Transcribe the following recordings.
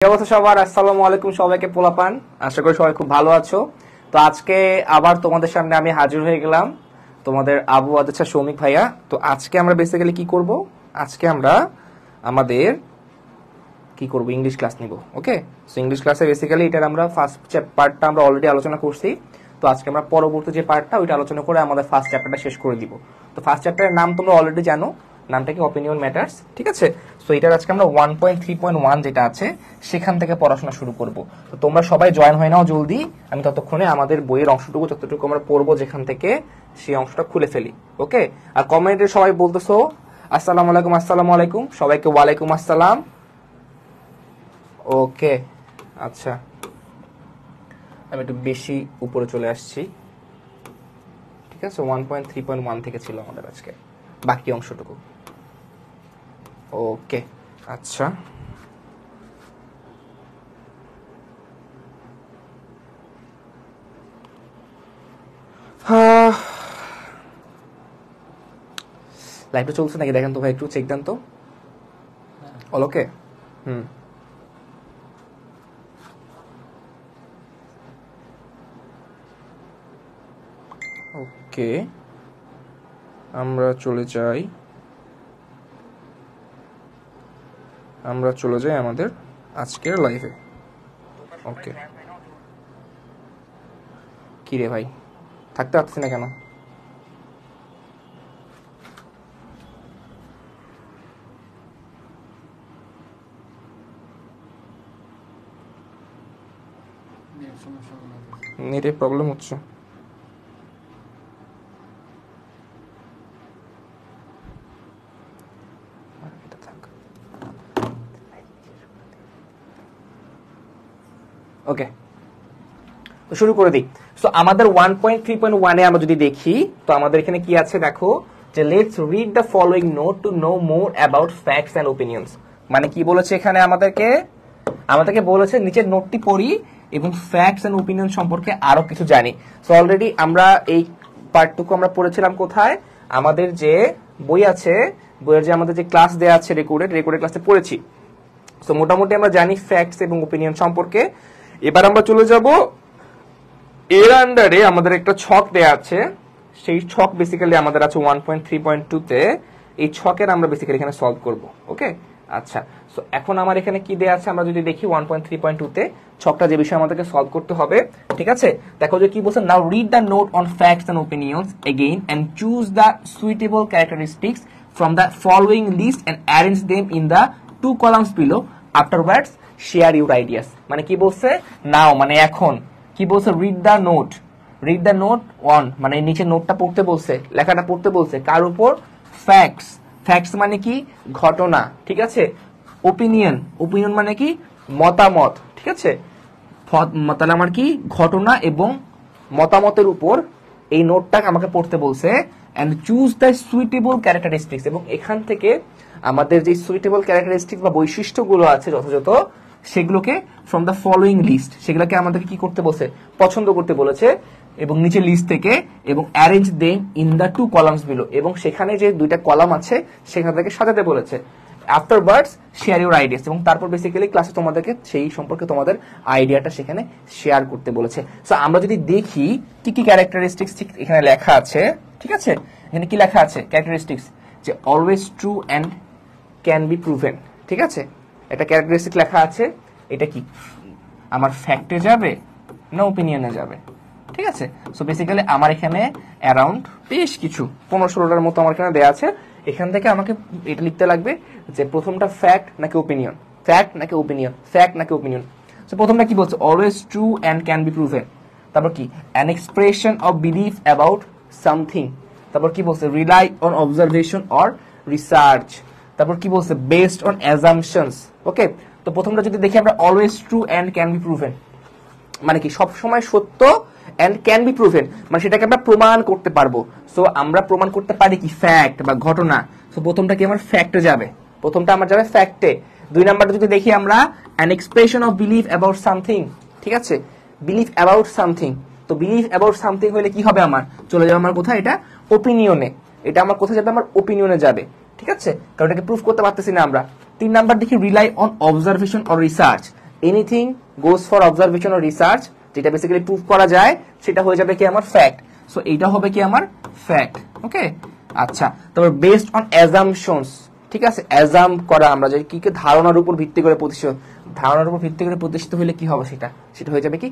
কি অবস্থা সবার? আসসালামু আলাইকুম সবাইকে পোলাপান, আশা করি সবাই খুব ভালো আছো। তো আজকে আবার তোমাদের সামনে আমি হাজির হয়ে গেলাম, তোমাদের আবু আদেছা সৌমিক ভাইয়া। তো আজকে আমরা বেসিক্যালি কি করব, আজকে আমরা আমাদের কি করব, ইংলিশ ক্লাস নিব। ওকে, সো ইংলিশ ক্লাসে বেসিক্যালি এটার আমরা ফার্স্ট পার্টটা আমরা অলরেডি আলোচনা করছি। তো আজকে আমরা পরবর্তী যে পার্টটা ওইটা আলোচনা করে আমাদের ফার্স্ট চ্যাপ্টারটা শেষ করে দিব। তো ফার্স্ট চ্যাপ্টারের নাম তোমরা অলরেডি জানো, নামটা কি অপিনিয়ন ম্যাটার্স, ঠিক আছে। সো এটার আজকে আমরা 1.3.1 যেটা আছে সেখান থেকে পড়াশোনা শুরু করব। তো তোমরা সবাই জয়েন হয়ে নাও জলদি, আমি ততক্ষণে আমাদের বইয়ের অংশটুকু যতটুকু আমরা পড়বো যেখান থেকে সেই অংশটা খুলে ফেলি। ওকে, আর কমেন্টে সবাই বলতেছো আসসালামু আলাইকুম, আসসালামু আলাইকুম, সবাইকে ওয়ালাইকুম আসসালাম। ওকে, আচ্ছা, আমি একটু বেশি উপরে চলে আসছি, ঠিক আছে। 1.3.1 থেকে ছিল আমাদের আজকে বাকি অংশটুকু। ওকে, আচ্ছা, লাইভটা চলছে নাকি দেখেন তো ভাই, একটু চেক দেন তো। অল ওকে, ওকে, আমরা চলে যাই আমাদের আজকের লাইভে। ওকে, কি রে ভাই, থাকতে পারছি না কেন? নেটের প্রবলেম হচ্ছে। ওকে, তো শুরু করে দিই। সো আমাদের 1.3.1 এ আমরা যদি দেখি, তো আমাদের এখানে কি আছে দেখো, যে let's read the following note to know more about facts and opinions. মানে কি বলেছে এখানে, আমাদেরকে বলেছে নিচের নোটটি পড়ি এবং ফ্যাক্টস এন্ড ওপিনিয়ন সম্পর্কে আরো কিছু জানি। সো অলরেডি আমরা এই পার্টটুকু আমরা পড়েছিলাম কোথায়, আমাদের যে বই আছে, বইয়ের যে আমাদের যে ক্লাস দেওয়া আছে রেকর্ডেড ক্লাসে পড়েছি। সো মোটামুটি আমরা জানি ফ্যাক্টস এবং ওপিনিয়ন সম্পর্কে। এবার আমরা চলে যাব এর আন্ডারে আমাদের একটা ছক দেয়া আছে, সেই ছক বেসিক্যালি আমাদের আছে 1.3.2 তে। এই ছকের আমরা বেসিক্যালি এখানে সলভ করব। ওকে, আচ্ছা, সো এখন আমার এখানে কি দেয়া আছে আমরা যদি দেখি 1.3.2 তে ছকটা যে বিষয় আমাদেরকে সলভ করতে হবে, ঠিক আছে। দেখো যে কি বলছে, now read the note on facts and opinions again and choose the suitable characteristics from the following list and arrange them in the 2 columns below. Afterwards share your ideas. মানে কি বলছে, নাও মানে এখন, কি বলছে, রিড দ্য নোট অন মানে নিচে নোটটা পড়তে বলছে, লেখাটা পড়তে বলছে কার উপর, ফ্যাক্টস মানে কি, ঘটনা, ঠিক আছে। ওপিনিয়ন মানে কি, মতামত, ঠিক আছে। তাহলে আমার কি, ঘটনা এবং মতামতের উপর এই নোটটা আমাকে পড়তে বলছে। And choose the suitable characteristics, এবং এখান থেকে আমাদের যে সুইটেবল ক্যারেক্টারিস্টিক্স বা বৈশিষ্ট্যগুলো আছে যথাযথ সেগুলোকে ফ্রম দ্য ফলোইং লিস্ট, সেগুলোকে আমাদেরকে কি করতে বলছে, পছন্দ করতে বলেছে, এবং নিচে লিস্ট থেকে, এবং arrange them in the 2 columns below, এবং সেখানে যে 2টা কলাম আছে সেখান থেকে সাজাতে বলেছে। আফটারওয়ার্ডস শেয়ার ইউর আইডিয়াস, এবং তারপর বেসিক্যালি ক্লাসে তোমাদেরকে সেই সম্পর্কে তোমাদের আইডিয়াটা সেখানে শেয়ার করতে বলেছে। সো আমরা যদি দেখি কি কি ক্যারেক্টারিস্টিক্স এখানে লেখা আছে, ঠিক আছে। এখানে কি লেখা আছে, ক্যারেক্টারিস্টিক্স, যে always true and can be proven, ঠিক আছে। একটা ক্যারেক্টারিস্টিক লেখা আছে, এটা কি আমার ফ্যাক্টে যাবে না ওপিনিয়নে যাবে, ঠিক আছে। সো বেসিক্যালি আমার এখানে অ্যারাউন্ড বেশ কিছু 15-16টার মতো আমার এখানে দেওয়া আছে। এখান থেকে আমাকে এটা লিখতে লাগবে যে প্রথমটা ফ্যাক্ট নাকি ওপিনিয়ন, সো প্রথমটা কি বলছে, always true and can be proven. তারপর কি, an expression of belief about something. তারপর কি বলছে, rely on observation or research. তারপর কি বলছে, বেসড অন অ্যাজাম্পশনস। ওকে, তো প্রথমটা যদি দেখি আমরা, always true and can be proven, মানে কি সবসময় সত্য অ্যান্ড ক্যান বি প্রুভেন, মানে সেটাকে আমরা প্রমাণ করতে পারবো। সো আমরা প্রমাণ করতে পারি কি, ফ্যাক্ট বা ঘটনা। সো প্রথমটা কি আমার ফ্যাক্টে যাবে, প্রথমটা আমার যাবে ফ্যাক্টে। 2 নাম্বারটা যদি দেখি আমরা, an expression of believe about something, ঠিক আছে, বিলিভ অ্যাবাউট সামথিং। তো বিলিভ অ্যাবাউট সামথিং হলে কি হবে, আমার চলে যাবে আমার কোথায়, এটা ওপিনিয়নে, এটা আমার কোথায় যাবে, আমার ওপিনিয়নে যাবে, ঠিক আছে, কারণ এটাকে প্রুফ করতে পারতেছি না আমরা। 3 নাম্বার দেখি, rely on observation or research, anything goes for observation or research, যেটা বেসিক্যালি প্রুভ করা যায় সেটা হয়ে যাবে কি আমার ফ্যাক্ট। সো এইটা হবে কি আমার ফ্যাক্ট। ওকে, আচ্ছা, তারপর বেসড অন অ্যাজাম্পশনস, ঠিক আছে, অ্যাজাম করা আমরা যে কি কি ধারণার উপর ভিত্তি করে প্রতিষ্ঠিত, ধারণার উপর ভিত্তি করে প্রতিষ্ঠিত হলে কি হবে সেটা হয়ে যাবে কি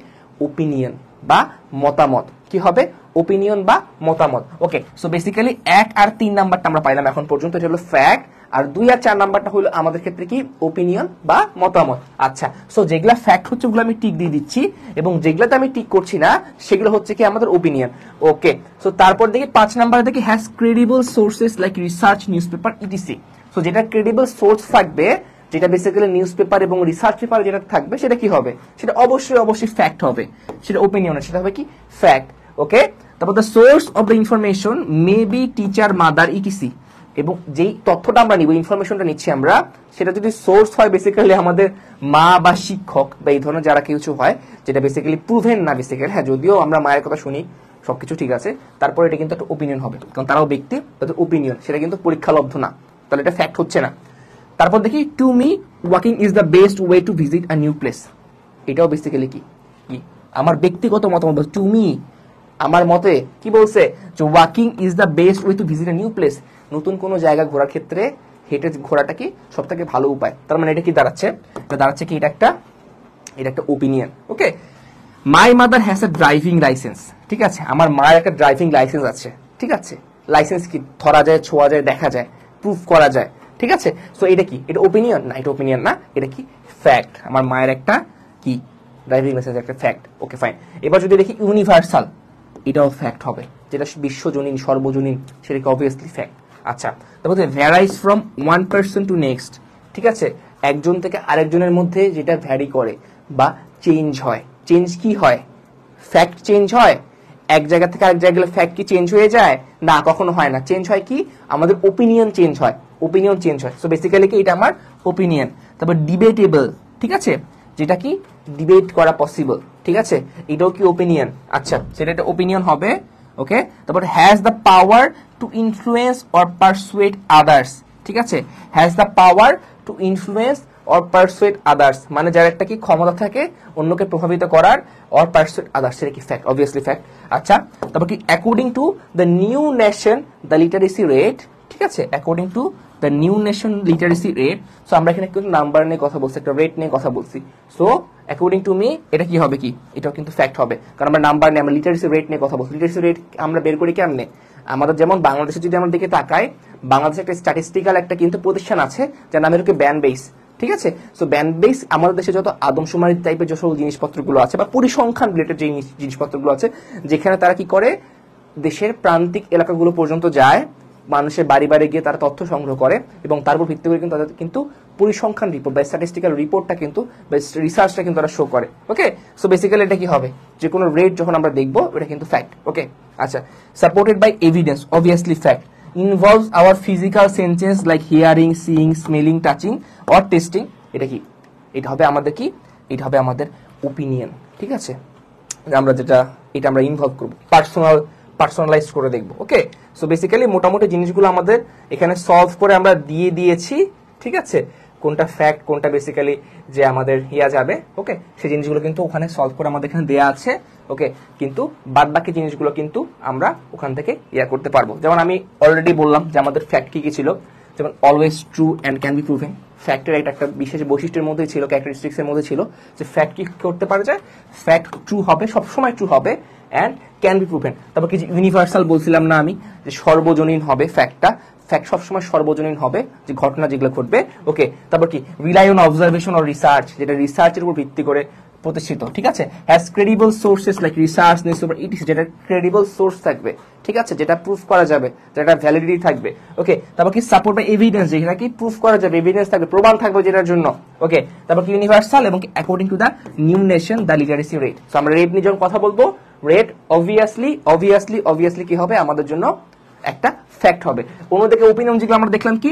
ওপিনিয়ন বা মতামত। কি হবে? ওপিনিয়ন বা মতামত। ওকে, সো বেসিক্যালি 1 আর 3 নাম্বারটা আমরা পাইলাম এখন পর্যন্ত, এটা হলো ফ্যাক্ট, আর 2 আর 4 নাম্বারটা হলো আমাদের ক্ষেত্রে কি ওপিনিয়ন বা মতামত। আচ্ছা, সো যেগুলা ফ্যাক্ট হচ্ছে ওগুলো আমি টিক দিয়ে দিচ্ছি, এবং যেগুলাতে আমি টিক করছি না সেগুলো হচ্ছে কি আমাদের ওপিনিয়ন। ওকে, সো তারপর দেখি 5 নাম্বারে দেখি has credible sources like research, newspaper, etc. So যেটা ক্রেডিবল সোর্স থাকবে, যেটা বেসিক্যালি নিউজ পেপার এবং রিসার্চ পেপার যেটা থাকবে, সেটা কি হবে? সেটা অবশ্যই ফ্যাক্ট হবে, সেটা ওপিনিয়ন, সেটা হবে কি ফ্যাক্ট। ওকে, তারপর the source of the information may be teacher, mother, etc. এবং যেই তথ্যটা আমরা নিব, ইনফরমেশনটা নিচ্ছি আমরা, সেটা যদি সোর্স হয় বেসিক্যালি আমাদের মা বা শিক্ষক বা এই ধরনের যারা কিছু হয়, যেটা বেসিক্যালি প্রুভেন না বেসিক্যালি, হ্যাঁ যদিও আমরা মায়ের কথা শুনি সবকিছু ঠিক আছে, তারপর এটা কিন্তু একটা ওপিনিয়ন হবে, কারণ তারাও ব্যক্তি, তাদের ওপিনিয়ন, সেটা কিন্তু পরীক্ষালব্ধ না, তাহলে এটা ফ্যাক্ট হচ্ছে না। তারপর দেখি to me walking is the best way to visit a new place. এটাও বেসিক্যালি কি আমার ব্যক্তিগত মতামত। টু মি, আমার মতে কি বলছে যে walking is the best way to visit a new place, নতুন কোনো জায়গা ঘোরার ক্ষেত্রে হেঁটে ঘোরাটা কি সবথেকে ভালো উপায়। তার মানে এটা কি দাঁড়াচ্ছে? এটা দাঁড়াচ্ছে কি এটা একটা opinion. Okay, my mother has a driving licence, ঠিক আছে, আমার মায়ের একটা ড্রাইভিং লাইসেন্স আছে, ঠিক আছে, লাইসেন্স কি ধরা যায়, ছোঁয়া যায়, দেখা যায়, প্রুফ করা যায়, ঠিক আছে। সো এটা কি? এটা ওপিনিয়ন না, এটা ওপিনিয়ন না, এটা কি ফ্যাক্ট। আমার মায়ের একটা কি ড্রাইভিং লাইসেন্স, একটা ফ্যাক্ট। Okay fine. এবার যদি দেখি ইউনিভার্সাল, এটাও ফ্যাক্ট হবে, যেটা বিশ্বজনীন, সর্বজনীন, সেটা কি অবভিয়াসলি ফ্যাক্ট। আচ্ছা, তারপরে ভ্যারাইজ from one person to next, ঠিক আছে, একজন থেকে আরেকজনের মধ্যে যেটা ভ্যারি করে বা চেঞ্জ হয়। চেঞ্জ কি হয়? ফ্যাক্ট চেঞ্জ হয়। এক জায়গা থেকে আরেক জায়গায় গেলে ফ্যাক্ট কি চেঞ্জ হয়ে যায়? না, কখনো হয় না। চেঞ্জ হয় কি? আমাদের ওপিনিয়ন চেঞ্জ হয়, ওপিনিয়ন চেঞ্জ হয়। সো বেসিক্যালি কি এটা আমার ওপিনিয়ন। তারপর ডিবেটেবল, ঠিক আছে, যেটা কি ডিবেট করা পসিবল, ঠিক আছে, এটাও কি ওপিনিয়ন। আচ্ছা, সেটা একটা ওপিনিয়ন হবে। ওকে, তারপর has the power two influence or pursuit others, ঠিক আছে, has the power two influence or pursuit others, মানে যার একটা কি ক্ষমতা থাকে অন্যকে প্রভাবিত করার, অর পারসুয়েট আদার্স, সেটা কি ফ্যাক্ট, অবভিয়াসলি ফ্যাক্ট। আচ্ছা, তারপর কি according to the new nation the literacy rate, ঠিক আছে, according to the new nation literacy rate. So আমরা এখানে কিন্তু নাম্বার নিয়ে কথা বলছি, একটা রেট নিয়ে কথা বলছি। সো অ্যাকর্ডিং টু মি এটা কি হবে? কি এটাও কিন্তু ফ্যাক্ট হবে, কারণ আমরা নাম্বার নিয়ে, আমরা লিটারেসি রেট নিয়ে কথা বলছি। লিটারেসি রেট আমরা বের করি কেমনে? আমাদের যেমন বাংলাদেশে যদি আমরা দিকে তাকাই, বাংলাদেশে একটা স্ট্যাটিস্টিক্যাল একটা কিন্তু প্রতিষ্ঠান আছে যার নাম হচ্ছে ব্যান বেস, ঠিক আছে। সো ব্যান বেস আমাদের দেশে যত আদমশুমারি টাইপের যে সকল জিনিসপত্রগুলো আছে বা পরিসংখ্যান রিলেটেড যে জিনিসপত্রগুলো আছে, যেখানে তারা কি করে দেশের প্রান্তিক এলাকাগুলো পর্যন্ত যায়, মানুষের বাড়ি বাড়ি গিয়ে তারা তথ্য সংগ্রহ করে, এবং তার উপর ভিত্তি করে কিন্তু তাদের কিন্তু পরিসংখ্যান রিপোর্ট বা স্ট্যাটিস্টিক্যাল রিপোর্টটা কিন্তু বা রিসার্চটা কিন্তু তারা শো করে। ওকে, সো বেসিক্যালি এটা কি হবে? যে কোনো রেট যখন আমরা দেখবো এটা কিন্তু ফ্যাক্ট। ওকে, আচ্ছা, supported by evidence, obviously fact. Involves our physical senses like hearing, seeing, smelling, touching or testing, এটা কি? এটা হবে আমাদের কি? এটা হবে আমাদের ওপিনিয়ন, ঠিক আছে, আমরা যেটা এটা আমরা ইনভলভ করবো, পার্সোনালাইজ করে দেখবো। ওকে, সো বেসিক্যালি মোটামুটি জিনিসগুলো আমাদের এখানে সলভ করে আমরা দিয়ে দিয়েছি, ঠিক আছে, কোনটা ফ্যাক্ট কোনটা বেসিক্যালি যে আমাদের যাবে। ওকে, সেই জিনিসগুলো কিন্তু ওখানে সলভ করে আমাদের এখানে দেয়া আছে। ওকে, কিন্তু বাদ বাকি জিনিসগুলো কিন্তু আমরা ওখান থেকে করতে পারবো। যেমন আমি অলরেডি বললাম যে আমাদের ফ্যাক্ট কি কি ছিল, যেমন always true and can be proven. ফ্যাক্টের একটা বিশেষ বৈশিষ্ট্যের মধ্যে ছিল, ক্যারেক্টারিস্টিক্স এর মধ্যে ছিল যে ফ্যাক্ট কি করতে পারা যায়, ফ্যাক্ট ট্রু হবে, সবসময় ট্রু হবে, অ্যান্ড ক্যান বি প্রুভেন। তারপর কি ইউনিভার্সাল বলছিলাম না আমি, যে সর্বজনীন হবে ফ্যাক্টটা, ফ্যাক্ট সবসময় সর্বজনীন হবে, যে ঘটনা যেগুলো ঘটবে। ওকে, তারপর কি rely on observation or research, যেটা রিসার্চের উপর ভিত্তি করে প্রতিষ্ঠিত, ঠিক আছে। Has credible sources like research, newspaper, etc, যেটা ক্রেডিবল সোর্স থাকবে, ঠিক আছে, যেটা প্রুফ করা যাবে, যেটা ভ্যালিডিটি থাকবে। ওকে, তারপর কি সাপোর্ট বাই এভিডেন্স, যেটা কি প্রুফ করা যাবে, এভিডেন্স থাকবে, প্রমাণ থাকবে যেটার জন্য। ওকে, তারপর কি ইউনিভার্সাল এবং according to the new nation the literacy rate. So আমরা রেট নিয়ে যখন কথা বলবো, রেট অবভিয়াসলি কি হবে আমাদের জন্য একটা ফ্যাক্ট হবে। অন্যদিকে ওপিনিয়ন যেগুলো আমরা দেখলাম কি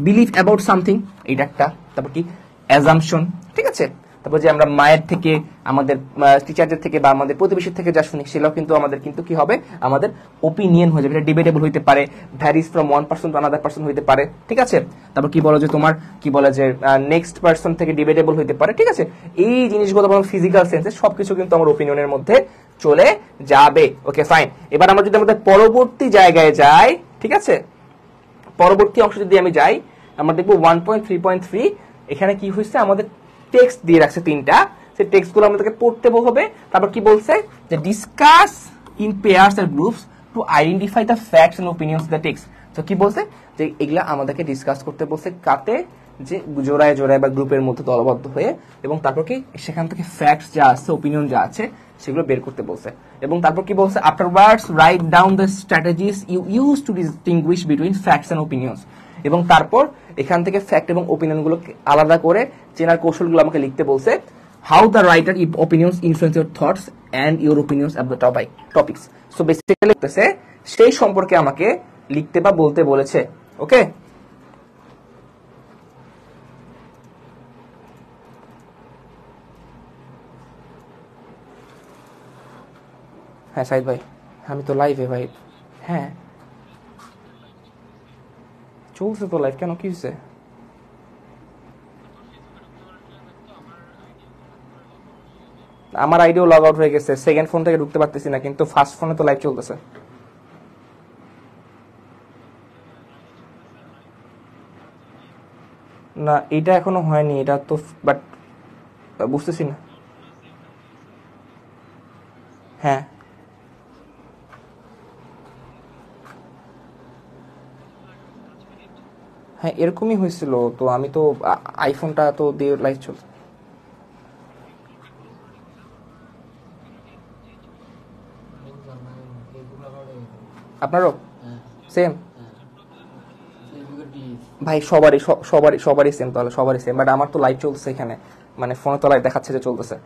বিলিভ অ্যাবাউট সামথিং, এটা একটা। তারপর কি অ্যাজাম্পশন, ঠিক আছে। তারপর যে আমরা মায়ের থেকে, আমাদের টিচারদের থেকে বা আমাদের প্রতিবেশীর থেকে যা শুনি সেটাও কিন্তু আমাদের কিন্তু কি হবে, আমাদের ওপিনিয়ন হয়ে যাবে, এটা ডিবেটেবল হইতে পারে, varies from one person to another person হইতে পারে, ঠিক আছে। তারপর কি বলো যে তোমার কি বলে যে নেক্সট পারসন থেকে ডিবেটেবল হইতে পারে, ঠিক আছে। এই জিনিসগুলো ফিজিক্যাল সেন্সে সবকিছু কিন্তু আমার ওপিনিয়নের মধ্যে চলে যাবে। Okay fine. এবার আমরা যদি আমাদের পরবর্তী জায়গায় যাই, ঠিক আছে, পরবর্তী অংশ যদি আমি যাই, আমরা দেখবো 1.3.3 এখানে কি হয়েছে, আমাদের টেক্সট দিয়ে রাখছে তিনটা, সেই টেক্সটগুলো আমাদেরকে পড়তে হবে। তারপর কি বলছে যে discuss in pairs and groups to identify the facts and opinions of the text. তো কি বলছে যে এগুলা আমাদেরকে ডিসকাস করতে বলছে, কাতে, যে জোড়ায় জোড়ায় বা গ্রুপের মধ্যে দলবদ্ধ হয়ে, এবং তারপর কি সেখান থেকে ফ্যাক্টস যা আছে, ওপিনিয়ন যা আছে সেগুলো বের করতে বলছে। এবং তারপর কি বলছে, afterwards write down the strategies you use to distinguish between facts and opinions. এবং তারপর এখান থেকে ফ্যাক্ট এবং ওপিনিয়ন গুলো আলাদা করে চেনার কৌশলগুলো আমাকে লিখতে বলছে। How the writer opinions influence your thoughts and your opinions of the topics. So basically লিখতেছে সেই সম্পর্কে আমাকে লিখতে বা বলতে বলেছে। ওকে, হ্যাঁ সাইদ ভাই, আমি তো লাইভে ভাই। হ্যাঁ চলছে তো লাইভ, কেন কি হয়েছে? আমার আইডিও লগ আউট হয়ে গেছে, সেকেন্ড ফোন থেকে ঢুকতে পারতেছি না, কিন্তু ফার্স্ট ফোনে তো লাইভ চলতেছে। না এটা এখনো হয়নি, এটা তো বাট বুঝতেছি না। হ্যাঁ হ্যাঁ এরকমই হয়েছিল তো, আমি তো আইফোনটা তো দিয়ে লাইভ চলছে। আপনারও সেম ভাই? সবারই সবারই সবারই সেম, তাহলে সবারই সেম, বাট আমার তো লাইভ চলছে এখানে, মানে ফোনে তো লাইভ দেখাচ্ছে যে চলতেছে।